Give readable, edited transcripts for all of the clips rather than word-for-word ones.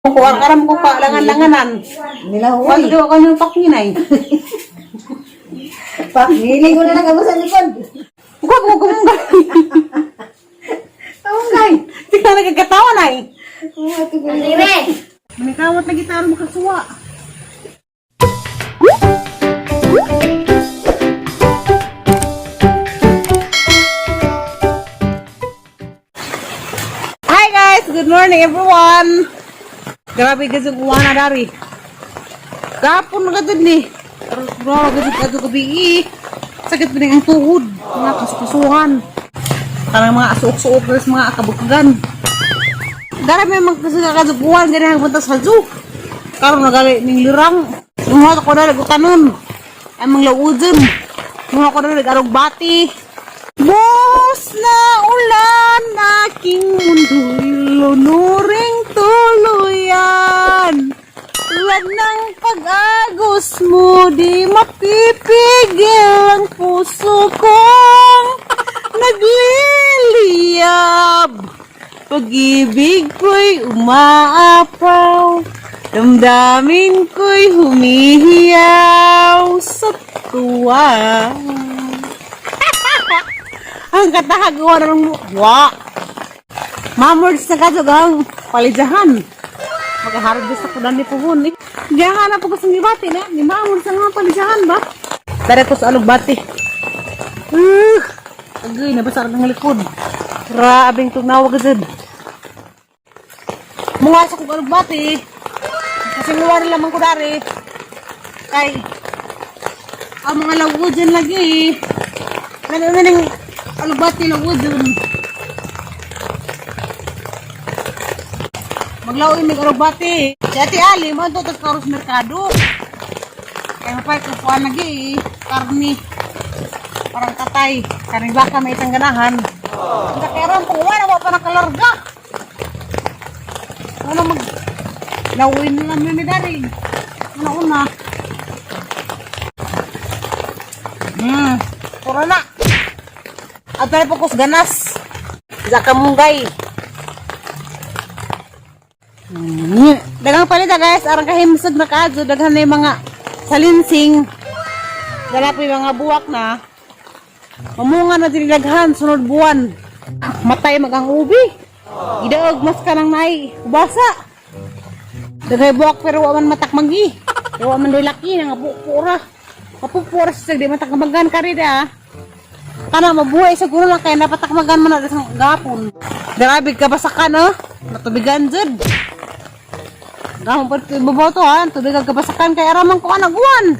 Kuha ka rin kung langan-langanan. Nilahuay. Wala ka niyong pakinay. Niling ko na lang ako sa likod. Huwag mo kumunggay. Taunggay. Tingnan nagkakatawa na eh. Dire. Manikawat na gitara mo kasuwa. Hi guys! Good morning everyone! Grabe gasog uwan na dari. Gapon na gadod ni. Bro, gasog gabi. Sakit pa ang tuhod. Mga kasukusuhan. Karang mga asuok-suok sa mga kabukagan. Dari may magkasag uwan. Gani ang punta sa zoo. Karang nagali ning lirang. Mga ako na nagutanon. Ay mga laudin. Mga ako na nag-arog bati. Bos na ulan, aking mundo'y lunuring tuluyan. Tulad ng pag-agos mo, di mapipigil ang puso kong nagliliyab. Pag-ibig ko'y umaapaw, damdamin ko'y humihiyaw sa tuwa. Ang katahagawa na ng mukha. Mamords na kasagang palijahan. Magkaharagdas ako dami po hun eh. Diyan na po kasang ibati na. Ni mamords na nga palijahan ba? Tara ko sa alugbati. Agay, nabasar ng likod. Grabing tugnawag agad. Mga sa kong alugbati. Kasi luwari lamang ko dari. Kay, ang mga lawo dyan lagi. Nanin alugbati lang wo dun. Maglaoy may alugbati. Si Ate Ali, mo ito karos merkado. Kaya mapay kukuha lagi karni. Parang katay. Karning baka may isang ganahan. Hindi kaya kung wala mo pa nakalarga. Wala mag lauwi na lang yun ni Daring. Una-una. Pura na. At tayo pokus ganas. Sa kamunggay. Dagang palita guys. Arang kahimsag na kaadyo. Daghan na yung mga salinsing. Dala po yung mga buwak na. Mamunga na dinilaghan. Sunod buwan. Matay magang ubi. Idaog mas ka nang nai. Ubasa. Dagay buwak pero waman matakmagi. Waman doy laki. Nangapupura. Mapupura siya. Di matakmagan ka rin ah. Kana mabuhay sa gulo lang kaya napatakmagan mo na sa gapon. Grabe ka basakan oh. Natubigan jud. Gahon pa ibabaw to ha. Tubigan ka basakan kaya aramang ko anaguan.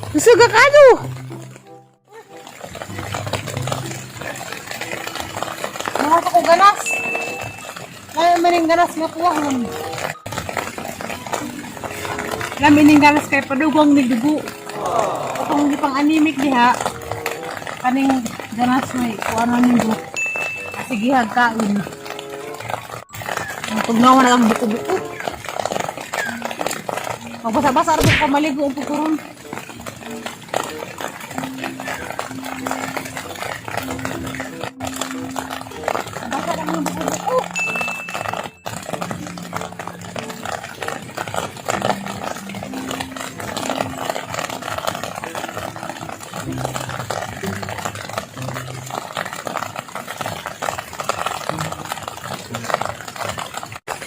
Susuga ka do. Mga ko ganas. Kaya maning ganas nga puwahon. Lamining ganas kay padugong ni dugo. Kung di pang animik diha. Kaning ganas may kuano nindo. Sige hagkain. Ang tugnawan na ang buko-buko. Magbasa-basa rin ko maligo ang pukuron. Basa lang ang buko-buko.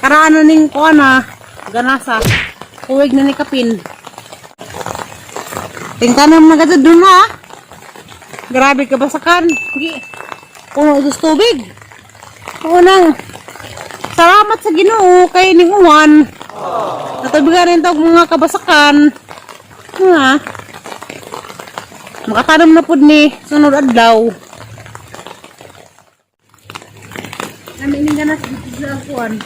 Karano ning ko na ganasa kuwig na ni kapin. Tingkanan na gad dun ha. Grabe ka basakan. Gi. Puno dos tubig. Unang salamat sa Ginoo kay ning uwan. Natubigan rin tawag mga kabasakan. Nga. Makatanam na pud ni sunod adlaw. Kami ning ganas dito sa kuan.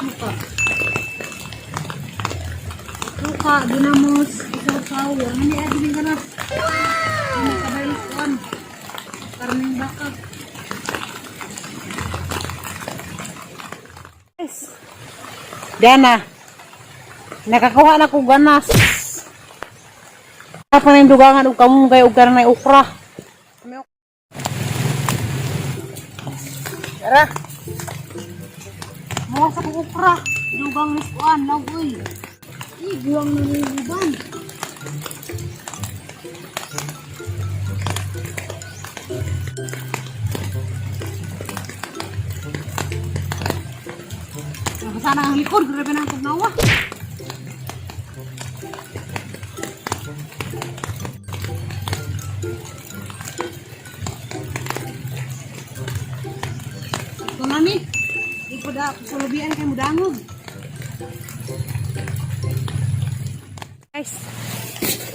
Suka, dinamos, isaw-saw. Ano niya din ganas? Ano kabayos kuan? Karning baka. Yes. Diana. Nakakuha na ko ganas. Apa nang dugangan og kamunggay og kanang okra. Tara. Mawas ako okra. Dugang niskuan, lagoy. Iguang nililiban. Nakasana ang likod, grabe na ang tugnawa. Ito na ni. Di ko da sulubian kay mudangog. Guys.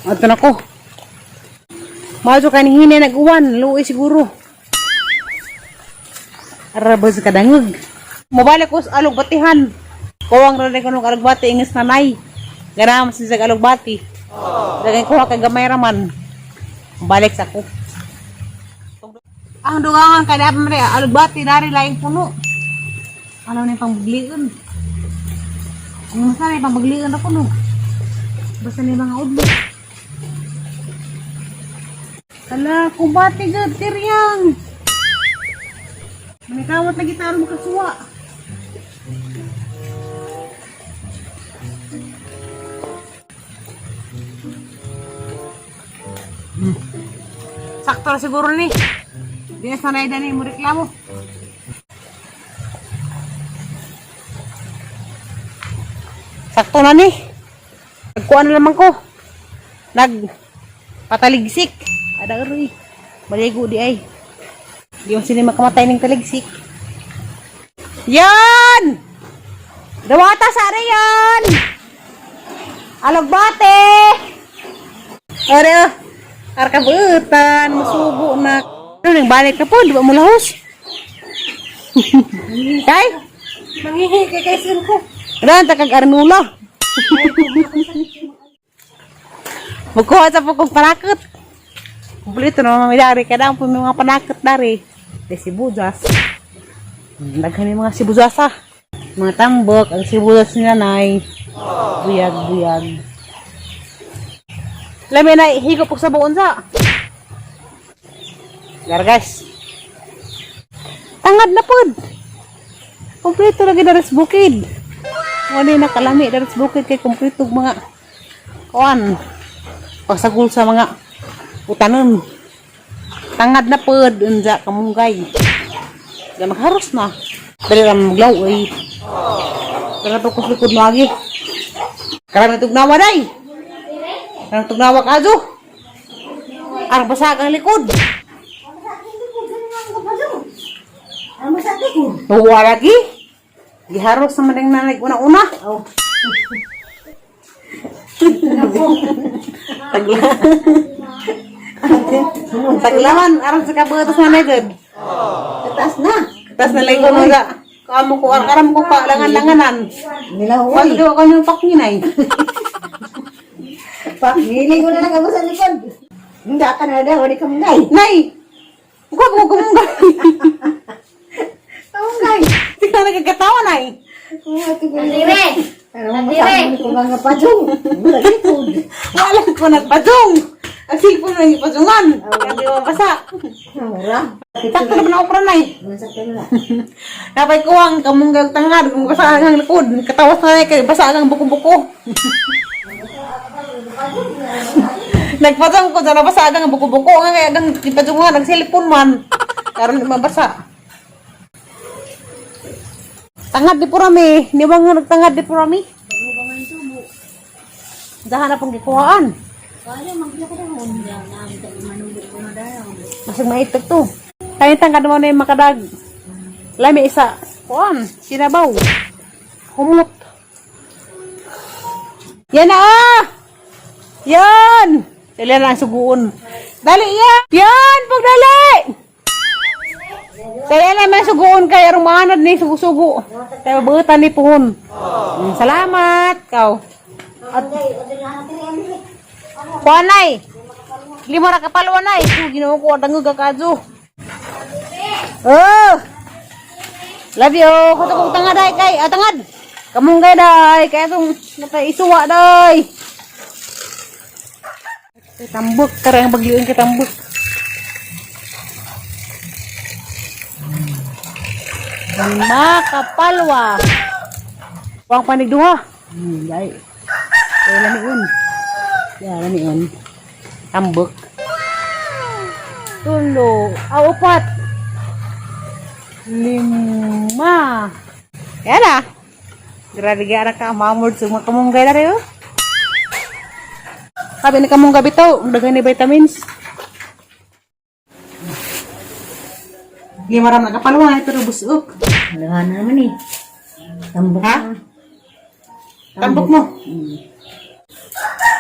Ato na ko. Majo kanihina nag-uwan, luoy siguro. Arabos kadangog. Mobalik ko sa alugbatihan. Kuwang rin ko nung alugbati, ingis nanay. Ganam si sa alugbati. Dagay ko kay gamay raman. Balik sa ko. Ang dugangan kada pa alugbati dari laing puno. Ano na yung pangbaglian? Ano masana yung pangbaglian na puno? Basta na yung mga udlo. Kala, kumbati gud, tiryang. Manikawat na gitaro mo kasuwa. Sakto na siguro ni. Di na sanay na ni mo reklamo. Sakto na ni. Nagkuhan na naman ko. Nagpataligsik. Ada uri. Maligo di ay. Di mo sila makamatay ng taligsik. Yan! Dawata sa ari yan! Alugbate! Are, arkabutan, masubo na. Ano nang balik na po, di ba mo lahos? Kay? Mangihi kay kaisin ko. Ano, takag arnula. Magkuha sa po kong panakot. Kumplito na mga dari, kadang po may mga panakot dari. De sibuyas. Daghan yung mga sibuyasa. Mga tambok, ang sibuyas ni nanay. Buyag-buyag. Lamin na, higop po sa buon sa. Dar guys. Tangad na pod. Kompleto lagi dari sa bukid. Wala na kalami dari sa bukid kay kompleto mga kuan. Pagsagul sa mga utanon. Tangad na pod unja kamunggay. Ga magharos na. Dali ra maglaw ay. Dara to kus likod lagi. Karang tugnawa day. Karang tugnawa ka ajo. Arang basag ang likod. Ano sa ko? Tuwa lagi. Giharos naman ang nanay una-una. Oh. Taglaman, arang sa kabutos na negod. Tatas na. Tapos nalay ko mga kamo ko, aram ko pa, langan-langanan. Nilahoy. Wag ko yung pakminay. Pak, niligo na lang ako sa likod. Hindi ka na daw, di ka mungay. Nay! Huwag mo kumunggay. Mungay. Hindi ka nagkakatawa, nay. Dire. Ano mo masabi ko mga pajong. Mula likod. Wala ko nagpadong. Ang silpon na yung pasungan. Kaya di mo basa. Mura. Sakto na pinaupra, nay. Masakit na. Napay ko ang kamunggay tangad. Kung basa ang likod. Katawas na nay kayo. Basa ang buko-buko. Nagpasang ko sa nabasa ang buko-buko. Nga ang ipasungan. Nagsilipon man. Karoon di mabasa. Tangad di purami. Niwang nga nagtangad di purami. Dahan na pong gikuhaan. Masig maitag to. Kaya tangad mo na yung makadag. Lami isa. Kuhaan. Sinabaw. Humot. Yan na ah! Yan! Dali na ang suguon. Dali yan! Yan! Pagdali! Kaya naman suguon kay arumanad ni sugu-sugu. Kaya mabutan ni puhon. Salamat kau. At kuanay. Lima ra kapalwanay. Ginoo ko dangog kadyo. Oh. Love you. Kuto kong tangad ay kay tangad. Kamunggay day kaya tong natay isuwa day. Tambok karang bagliun ka tambok. Lima kapalwa. Wang panig duha. Dai. Lamiun. Ya, lamiun. Tambok. Tulo. Upat. 5. Yan na. Grabe gara ka. Mamord sa mga kamunggay na rin. Sabi ni kamunggay bitaw. Ang dagan ni vitamins. Hindi maram nakapaluhan. Pero busok. Alahan na naman eh. Tambok Ha? na. Tambok mo.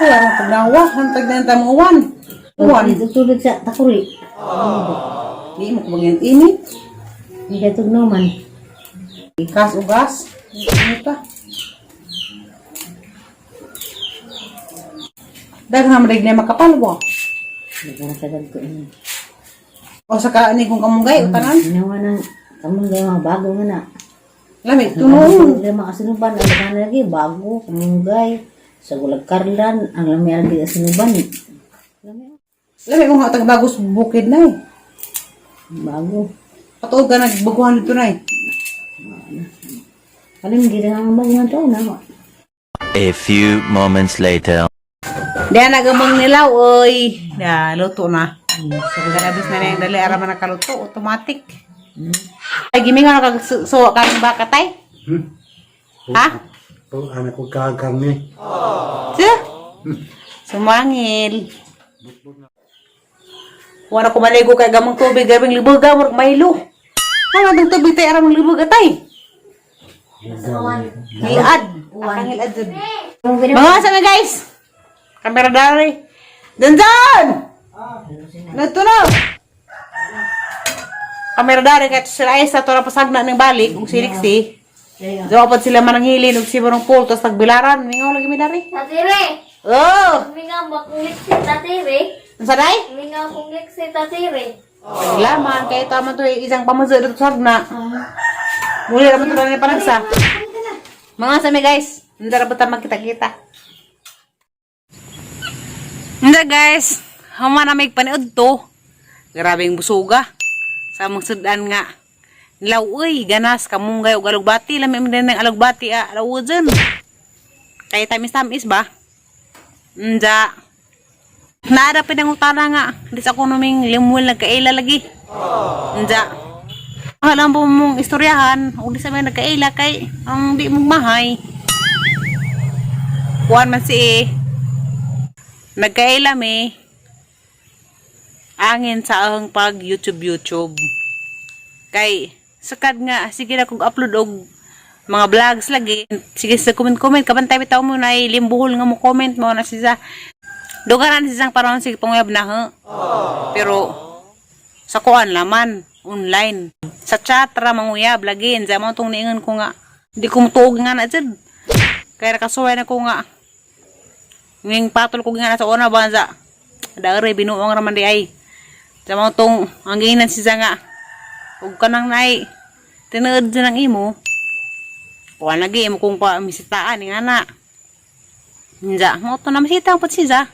Wala ang pagnawa. Hantag na yung tamuan. Uwan. Ito tulad sa takuri. Hindi mo kumagyan init. Hindi ka tugnaman. Gas ugas. Ano ka? Daghang marig na makapal mo. Hindi ka natagal ko ini. O sa kaani kung kamunggay. Tanan. Ginawa ng kamunggay mga bago nga na. Lamig. Tunoon. Ang mga sinuban, ang laman lagi, bago, kamunggay. Sa gulag karlan, ang lamay lagi sa sinuban. Lamig kung hatag bagos bukid na eh. Bago. Patuog ka nagbaguhan dito na eh. Alam, hindi na nga bago nga to, na. A few moments later. Diyan nagamang nilaw, oy. Ya, luto na. Garabis na yung dali, araman nakaluto, automatic. Ay, giming nga nakagsuwa ka ng baka, tay? Ha? Oh, anak ko kakarne. Siya? Sumangil. Wala ko maligo kay gamang tubig, gabing libog, gamang mahilo. Ano itong tubig tayo, aramang libog, tay? Hilad. Akang hilad dun. Mga sa nga, guys. Kamera dari. Dandan! Nagtunog! Kamera dari, kahit sila ay sa ito na pasagna ng balik, kung siliksi. Dapat sila mananghilin, kung sibarong pool, tapos nagbilaran. Mingaw lagi mi dari. Tatire! Oh! Mingaw makulit si tatire. Ang saday? Mingaw kulit si tatire. Laman, kaya tama to isang pamazo dito sa sagna. Muli naman ito na panagsa. Mga sami guys, hindi na ba magkita-kita. Hindi guys, humanamig paniod to. Grabing busuga. Sa mong sudan nga. Nilaw, uy, ganas, kamunggay o alugbati. Lami mo din ng alugbati, alawo dyan. Kaya tamis-tamis ba? Nda. Naada pa ng utara nga. Hindi sa kunuming limuel nagkaila lagi. Nda. Alam po mong istoryahan. O di sa mga nagkaila kay ang di mong mahay. Kuhan man si nagkaila me. Angin sa ahang pag YouTube. Kay sakad nga, sige na kong upload og mga vlogs lagi. Sige sa comment. Kabantay bitaw mo na limbuhol nga mo comment mo na siya. Dugaran sisang parang sige panguyab na ha. Pero sa kuan laman online. Sa chat ra manguyab lagi. Sa mo tong niingon ko nga. Di ko mutuog nga na dyan. Kaya nakasuway na ko nga. Nging patol ko nga na sa una ba sa daere binuong raman di ay. Sa mo tong ang ginan siya nga. Huwag ka nang nai. Tinood dyan ang imo. Kuha lagi imo kung pa misitaan nga na. Hindi. Mo ito na masita ang patsiza.